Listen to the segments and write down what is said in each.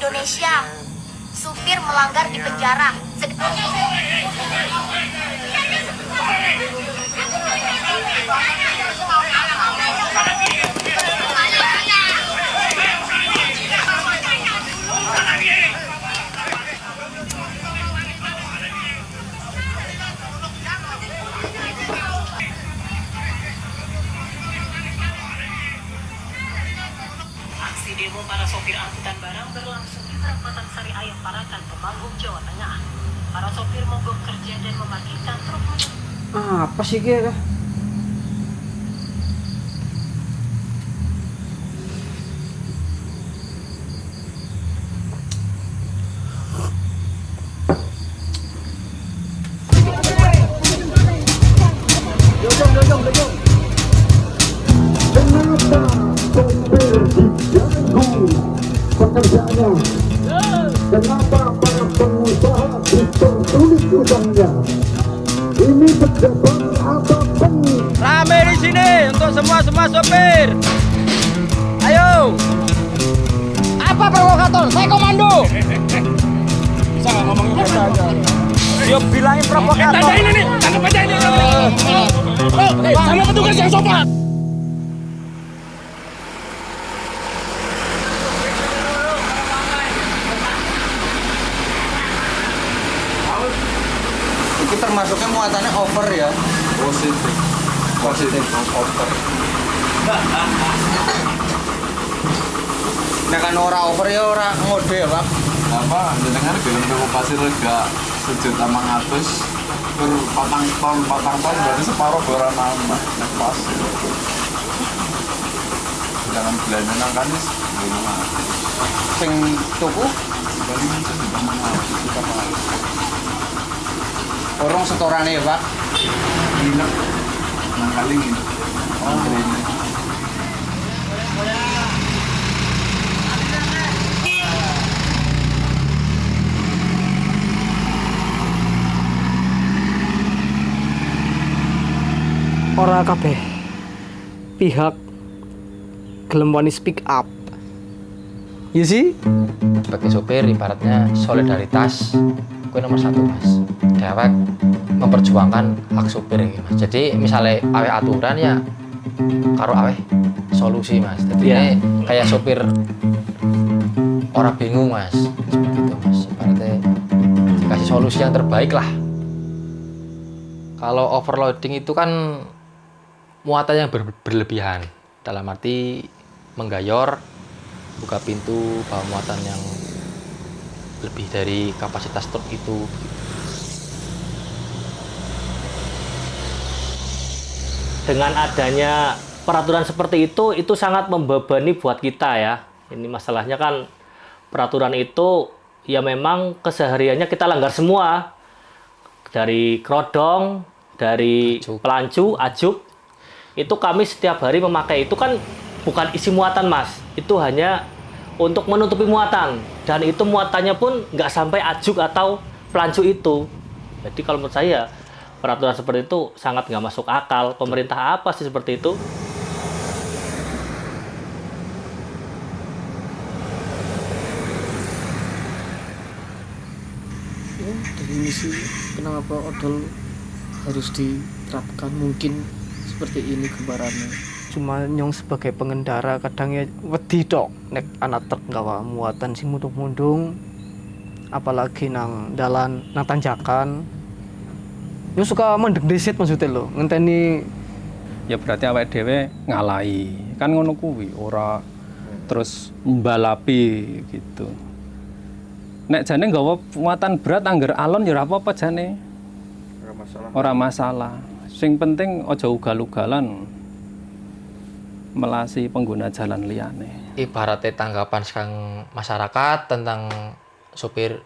Indonesia. Supir melanggar di penjara. Aksi demo para sopir angkutan barang berlangsung di perempatan Sari Ayam Parakan, Temanggung, Jawa Tengah. Para sopir mogok kerja dan memarkirkan truk. Apa sih kira? Pekerjaannya, kenapa para pengusaha dipersulit utangnya? Ini pejabat apapun. Rame di sini untuk semua sopir. Ayo. Apa provokator? Saya komando. Bisa nggak ngomongin biasa aja? Dia bilangin provokator. Tanda ini nih, tangkap aja ini. Sama petugas yang sopan. Itu termasuknya muatannya over ya? Positif over. Nah kan ora over ya ora ngode ya Pak? Apa jenengan film okupasi rega 1.500.000 per patang ton berarti separuh barang nama nek pas. Jangan belanja nang kan wis Sing tuku bali muncul di mana kita Pak. orang setorane ya Pak? Gila. Nang kaling ini. Ini. Ora kabeh pihak gelem wani speak up. Ya sih? Sebagai sopir ibaratnya solidaritas kue nomor satu mas, dewek memperjuangkan hak sopir ini mas. Jadi misalnya aweh aturan ya karo aweh solusi mas. Jadi ini kayak sopir orang bingung mas, seperti itu mas. Ibaratnya dikasih solusi yang terbaik lah. Kalau overloading itu kan muatan yang berlebihan, dalam arti menggayor, buka pintu, bawa muatan yang lebih dari kapasitas truk itu. Dengan adanya peraturan seperti itu sangat membebani buat kita ya. Ini masalahnya kan peraturan itu ya memang kesehariannya kita langgar semua. Dari krodong, dari pelancu, ajuk. Itu kami setiap hari memakai itu kan bukan isi muatan mas. Itu hanya untuk menutupi muatan. Dan itu muatannya pun nggak sampai ajuk atau pelancu itu. Jadi kalau menurut saya peraturan seperti itu sangat nggak masuk akal. Pemerintah apa sih seperti itu? Ya, dari ini sih kenapa odol harus diterapkan mungkin seperti ini gambarannya. Cuma nyong sebagai pengendara kadang ya wedi tok nek anak truk nggawa muatan sing mundung-mundung, apalagi nang dalan nang tanjakan. Yo suka mendek desit maksudnya lo, ngenteni Ya berarti awake dhewe ngalahi. Kan ngono kuwi, ora terus mbalapi gitu. Nek jane nggawa muatan berat angger alon ya ora apa-apa jane. Ora masalah. Sing penting aja ugal-ugalan melasi pengguna jalan liyane. Ibaratnya tanggapan sekarang masyarakat tentang sopir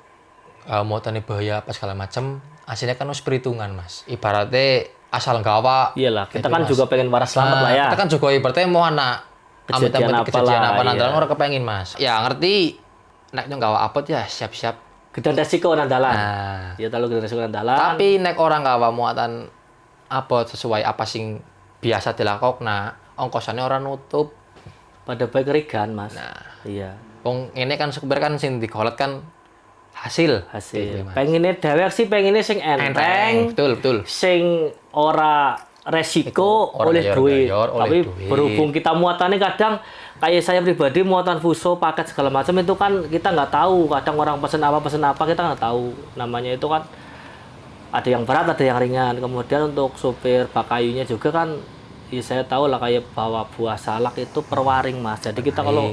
muatan bahaya apa segala macam, aslinya kan harus perhitungan mas. Ibaratnya asal gawa. Iyalah, kita gitu, kan mas. juga pengen waras selamat lah ya. Kita kan juga ibaratnya mau anak kejadian apa nanti iya. orang kepengen mas. Ya ngerti, naiknya gawa apa ya siap-siap. Gedan resiko nandalan. Nah, Ya terlalu gedan resiko nandalan. tapi nek orang gawa muatan apa sesuai apa sing biasa dilakukan, nah ongkosannya orang nutup. Pada baik kerigan mas. Nah, Iya. Wong ini kan supir kan sing digolet kan hasil. Hasil. Pengennya dewek sih pengennya sing enteng. Betul. Sing ora resiko Ora oleh duit. Tapi duit. berhubung kita muatannya kadang kayak saya pribadi muatan fuso paket segala macam itu kan kita nggak tahu. Kadang orang pesen apa kita nggak tahu. Namanya itu kan ada yang berat, ada yang ringan. Kemudian untuk supir bakayunya juga kan, ya saya tahu lah kayak bawa buah salak itu per waring mas. Jadi kita kalau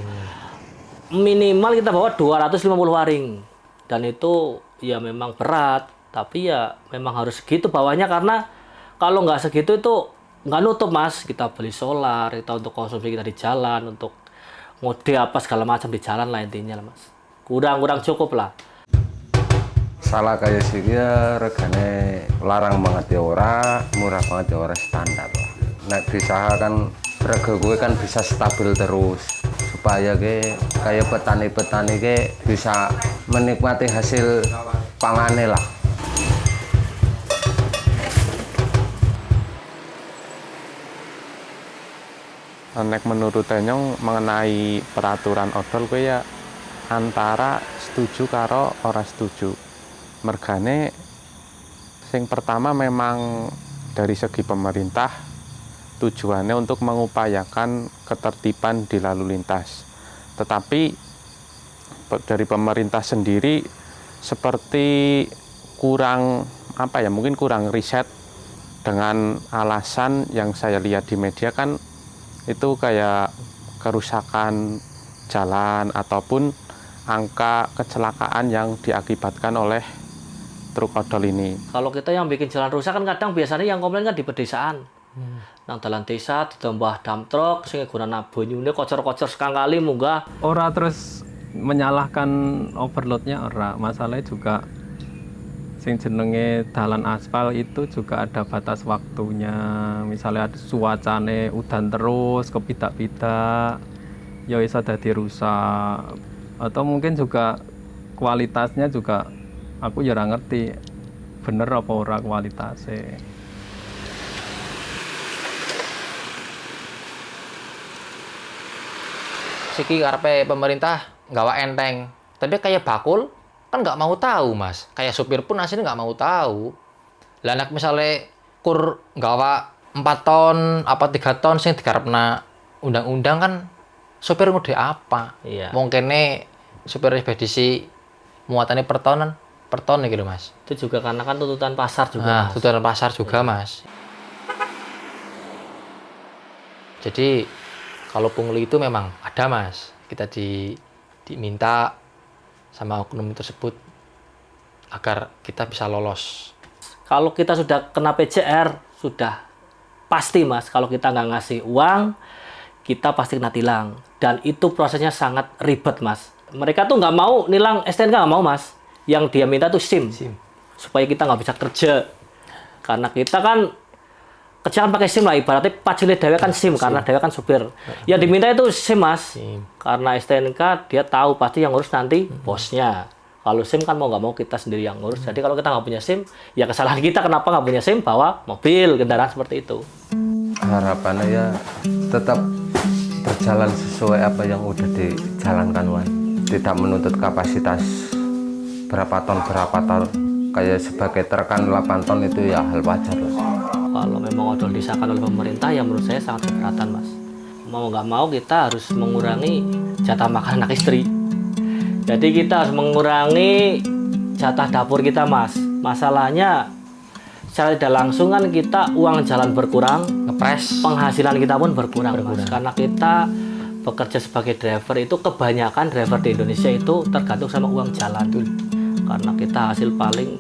minimal kita bawa 250 waring. Dan itu ya memang berat. Tapi ya memang harus segitu bawahnya karena kalau nggak segitu itu nggak nutup mas. Kita beli solar, kita untuk konsumsi kita di jalan, untuk ngode apa segala macam di jalan lah intinya lah mas. Kurang cukup lah. Salah kayak sih ya regane larang banget ya ora, murah banget ya ora standar lah. Nek diusahakan rega gue kan bisa stabil terus supaya kayak petani-petani bisa menikmati hasil pangane lah. Nek menurut Tenyong mengenai peraturan odol gue ya antara setuju karo ora setuju. Mergane sing pertama memang dari segi pemerintah tujuannya untuk mengupayakan ketertiban di lalu lintas. Tetapi dari pemerintah sendiri seperti kurang mungkin kurang riset dengan alasan yang saya lihat di media kan itu kayak kerusakan jalan ataupun angka kecelakaan yang diakibatkan oleh truk odol ini. Kalau kita yang bikin jalan rusak kan kadang biasanya yang komplain kan di pedesaan. Nang dalan desa ditambah dump truck sing gunane banyune kocor-kocor sekali munggah. Ora terus menyalahkan overloadnya ora. Masalahnya juga sing jenenge dalan aspal itu juga ada batas waktunya. Misalnya ada cuacane udan terus kepidak-pidak ya iso dadi rusak. Atau mungkin juga kualitasnya juga aku ya ora ngerti bener apa ora kualitasnya. Siki karepe pemerintah nggawa enteng, tapi kayak bakul kan nggak mau tahu mas. Kayak supir pun aslinya nggak mau tahu. Lah nek misale kur nggawa 4 ton apa 3 ton sing digarepna undang-undang kan supir ngode apa? Iya. Mungkinnya supir ekspedisi muatannya per ton gitu mas. Itu juga karena kan tuntutan pasar juga. Nah, mas. tuntutan pasar juga mas. Jadi kalau pungli itu memang ada mas. Kita diminta sama oknum tersebut agar kita bisa lolos. Kalau kita sudah kena PJR sudah pasti mas. Kalau kita nggak ngasih uang kita pasti kena tilang. Dan itu prosesnya sangat ribet mas. Mereka tuh nggak mau nilang STNK, nggak mau mas. Yang dia minta tuh SIM. Supaya kita nggak bisa kerja. Karena kita kan kerja kan pakai SIM lah. Ibaratnya pacile dewe kan SIM. Karena dewe kan supir. Yang diminta itu SIM mas. Karena STNK dia tahu pasti yang ngurus nanti bosnya. Kalau SIM kan mau nggak mau kita sendiri yang ngurus. Jadi kalau kita nggak punya SIM, ya kesalahan kita kenapa nggak punya SIM bawa mobil, kendaraan seperti itu. Harapannya ya tetap berjalan sesuai apa yang udah dijalankan Wan. Tidak menuntut kapasitas berapa ton kayak sebagai terkan 8 ton itu ya hal wajar lah. Kalau memang odol disahkan oleh pemerintah ya menurut saya sangat keberatan mas. Mau nggak mau kita harus mengurangi jatah makan anak istri. Jadi kita harus mengurangi jatah dapur kita mas. Masalahnya secara tidak langsung kan kita uang jalan berkurang, Ngepres. penghasilan kita pun berkurang. Mas. Karena kita bekerja sebagai driver itu kebanyakan driver di Indonesia itu tergantung sama uang jalan. Karena kita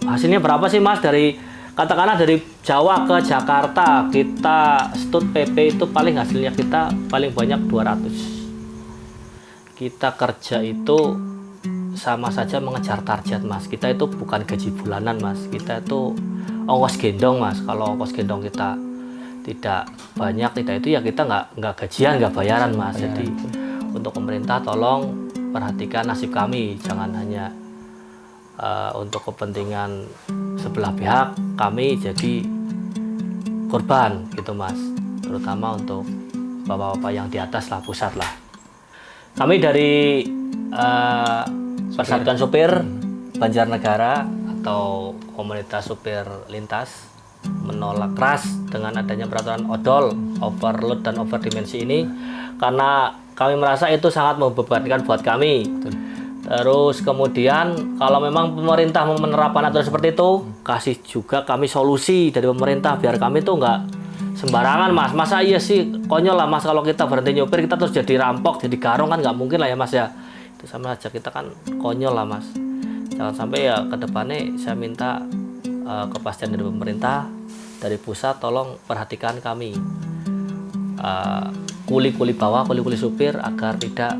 hasilnya berapa sih mas dari katakanlah dari Jawa ke Jakarta kita stud PP itu paling hasilnya kita paling banyak 200. Kita kerja itu sama saja mengejar target mas. Kita itu bukan gaji bulanan mas. Kita itu ongkos gendong mas. Kalau ongkos gendong kita tidak banyak itu ya kita nggak gajian, nggak bayaran mas. Jadi untuk pemerintah tolong perhatikan nasib kami, jangan hanya untuk kepentingan sebelah pihak kami jadi korban gitu mas. Terutama untuk bapak-bapak yang di atas lah, pusat lah. Kami dari Persatuan Supir Banjarnegara atau komunitas supir lintas menolak keras dengan adanya peraturan odol overload dan overdimensi ini, karena kami merasa itu sangat membebankan buat kami. Terus kemudian kalau memang pemerintah mau menerapkan aturan seperti itu, kasih juga kami solusi dari pemerintah biar kami tuh nggak sembarangan mas. Masa iya sih konyol lah mas kalau kita berhenti nyopir kita terus jadi rampok, jadi garong, kan nggak mungkin lah ya mas ya. Itu sama aja, kita kan konyol lah mas. Jangan sampai ya ke depannya saya minta kepastian dari pemerintah, dari pusat, tolong perhatikan kami kuli-kuli bawah, kuli-kuli supir agar tidak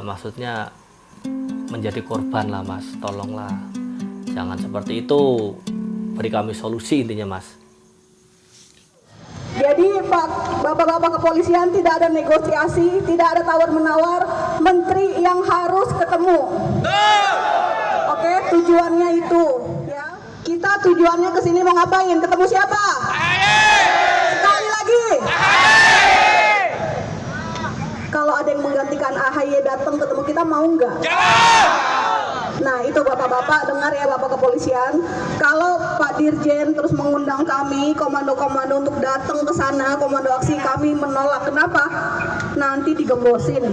maksudnya menjadi korban lah mas. Tolonglah jangan seperti itu, beri kami solusi intinya mas. Jadi bapak-bapak kepolisian tidak ada negosiasi, tidak ada tawar-menawar, menteri yang harus ketemu. Oke, tujuannya itu ya. Kita tujuannya ke sini mau ngapain? Ketemu siapa? Sekali lagi. Kalau ada yang menggantikan AHY datang ketemu kita, mau nggak? Nah itu bapak-bapak dengar ya bapak kepolisian, kalau Pak Dirjen terus mengundang kami komando-komando untuk datang ke sana, komando aksi, kami menolak. Kenapa? Nanti digembosin.